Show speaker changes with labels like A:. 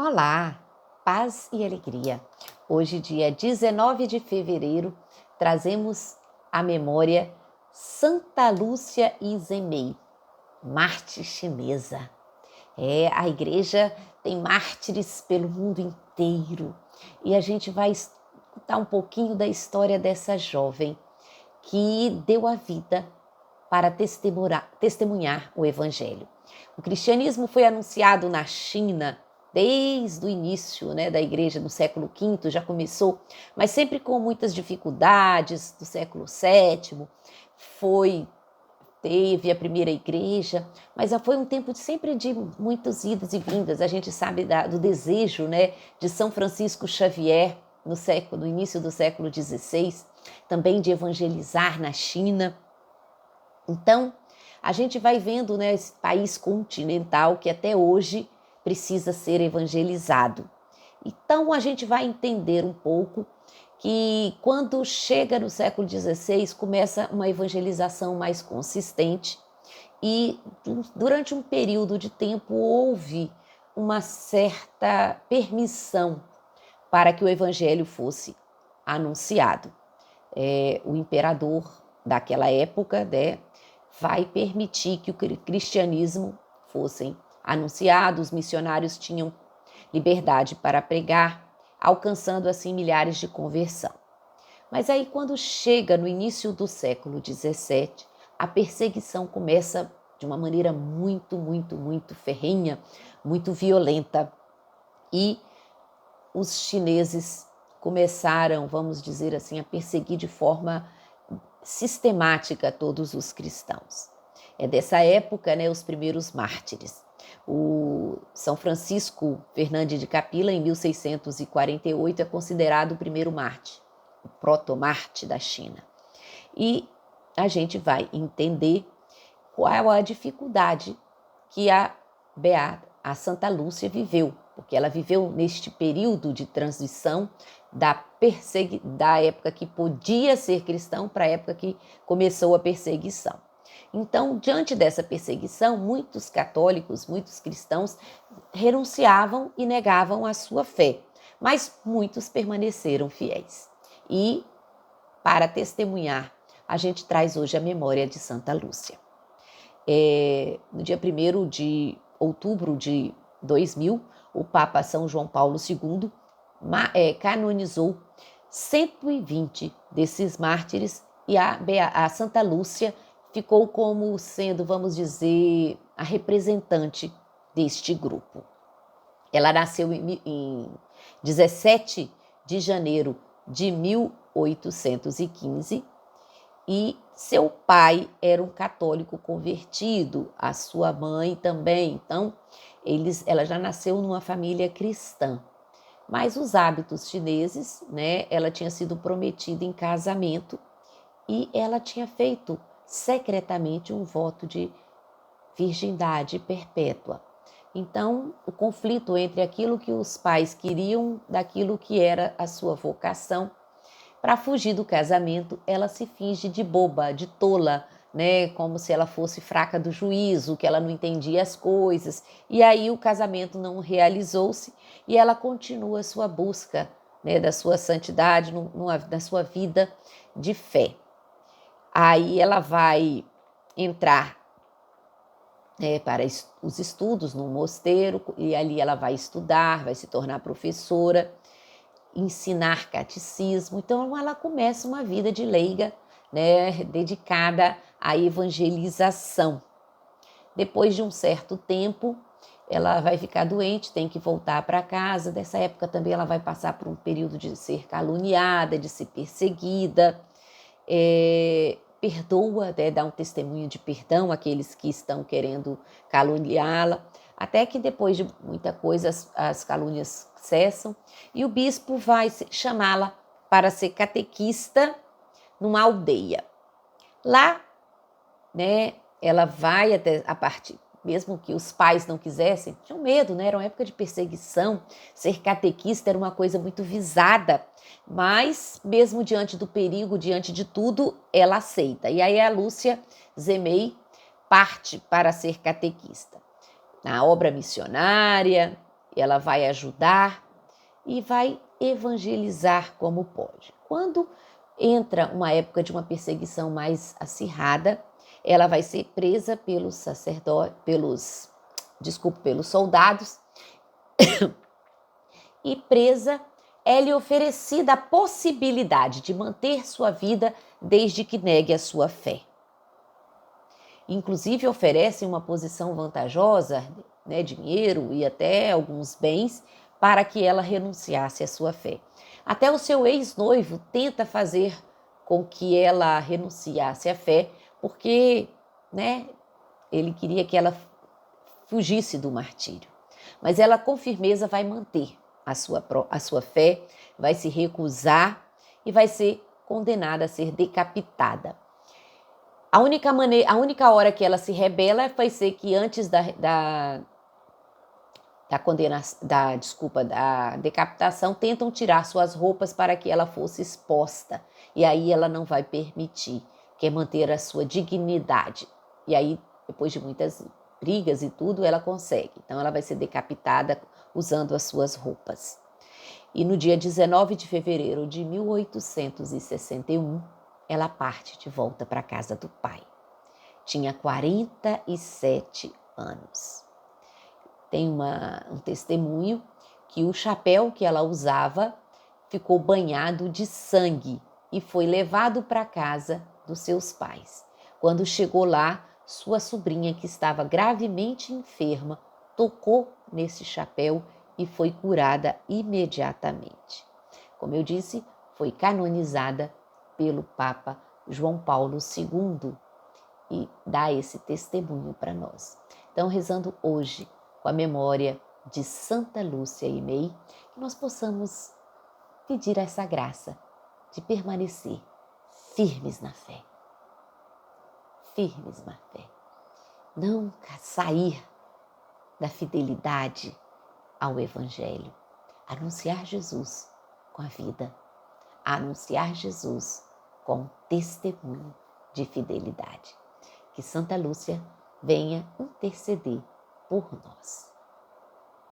A: Olá, paz e alegria. Hoje, dia 19 de fevereiro, trazemos à memória Santa Lúcia Izemei, mártir chinesa. A igreja tem mártires pelo mundo inteiro e a gente vai escutar um pouquinho da história dessa jovem que deu a vida para testemunhar o evangelho. O cristianismo foi anunciado na China desde o início, da igreja no século V, já começou, mas sempre com muitas dificuldades. Do século VII teve a primeira igreja, mas foi um tempo sempre de muitos idas e vindas. A gente sabe do desejo, de São Francisco Xavier no início do século XVI, também de evangelizar na China. Então, a gente vai vendo, esse país continental que até hoje precisa ser evangelizado. Então, a gente vai entender um pouco que quando chega no século XVI, começa uma evangelização mais consistente e durante um período de tempo houve uma certa permissão para que o evangelho fosse anunciado. O imperador daquela época, vai permitir que o cristianismo fossem anunciados. Os missionários tinham liberdade para pregar, alcançando assim milhares de conversão. Mas aí, quando chega no início do século XVII, a perseguição começa de uma maneira muito ferrenha, muito violenta. E os chineses começaram, vamos dizer assim, a perseguir de forma sistemática todos os cristãos. É dessa época, os primeiros mártires. O São Francisco Fernandes de Capilla, em 1648, é considerado o primeiro mártir, o proto-mártir da China. E a gente vai entender qual a dificuldade que a Santa Lúcia viveu, porque ela viveu neste período de transição da época que podia ser cristão para a época que começou a perseguição. Então, diante dessa perseguição, muitos católicos, muitos cristãos renunciavam e negavam a sua fé, mas muitos permaneceram fiéis. E, para testemunhar, a gente traz hoje a memória de Santa Lúcia. No dia 1º de outubro de 2000, o Papa São João Paulo II canonizou 120 desses mártires e a Santa Lúcia ficou como sendo, vamos dizer, a representante deste grupo. Ela nasceu em 17 de janeiro de 1815 e seu pai era um católico convertido, a sua mãe também. Então, ela já nasceu numa família cristã. Mas os hábitos chineses, ela tinha sido prometida em casamento e ela tinha feito secretamente um voto de virgindade perpétua. Então, o conflito entre aquilo que os pais queriam, daquilo que era a sua vocação, para fugir do casamento, ela se finge de boba, de tola, como se ela fosse fraca do juízo, que ela não entendia as coisas. E aí o casamento não realizou-se e ela continua a sua busca, da sua santidade, na sua vida de fé. Aí ela vai entrar para os estudos no mosteiro e ali ela vai estudar, vai se tornar professora, ensinar catecismo. Então ela começa uma vida de leiga, dedicada à evangelização. Depois de um certo tempo, ela vai ficar doente, tem que voltar para casa. Dessa época também ela vai passar por um período de ser caluniada, de ser perseguida. Perdoa, dá um testemunho de perdão àqueles que estão querendo caluniá-la, até que depois de muita coisa as calúnias cessam e o bispo vai chamá-la para ser catequista numa aldeia. Lá, ela vai até a partir, mesmo que os pais não quisessem, tinham medo, era uma época de perseguição, ser catequista era uma coisa muito visada, mas mesmo diante do perigo, diante de tudo, ela aceita. E aí a Lúcia Izemei parte para ser catequista. Na obra missionária, ela vai ajudar e vai evangelizar como pode. Quando entra uma época de uma perseguição mais acirrada, ela vai ser presa pelos pelos soldados e presa é-lhe oferecida a possibilidade de manter sua vida desde que negue a sua fé. Inclusive oferecem uma posição vantajosa, né, dinheiro e até alguns bens, para que ela renunciasse à sua fé. Até o seu ex-noivo tenta fazer com que ela renunciasse à fé, porque, né, ele queria que ela fugisse do martírio. Mas ela com firmeza vai manter a sua fé, vai se recusar e vai ser condenada a ser decapitada. A única hora que ela se rebela vai ser que antes da decapitação, tentam tirar suas roupas para que ela fosse exposta. E aí ela não vai permitir, quer manter a sua dignidade. E aí, depois de muitas brigas e tudo, ela consegue. Então ela vai ser decapitada usando as suas roupas. E no dia 19 de fevereiro de 1861, ela parte de volta para a casa do pai. Tinha 47 anos. Tem um testemunho que o chapéu que ela usava ficou banhado de sangue e foi levado para a casa dos seus pais. Quando chegou lá, sua sobrinha, que estava gravemente enferma, tocou nesse chapéu e foi curada imediatamente. Como eu disse, foi canonizada pelo Papa João Paulo II e dá esse testemunho para nós. Então, rezando hoje com a memória de Santa Lúcia e May, que nós possamos pedir essa graça de permanecer firmes na fé. Firmes na fé. Nunca sair da fidelidade ao Evangelho. Anunciar Jesus com a vida. Anunciar Jesus com testemunho de fidelidade. Que Santa Lúcia venha interceder por nós.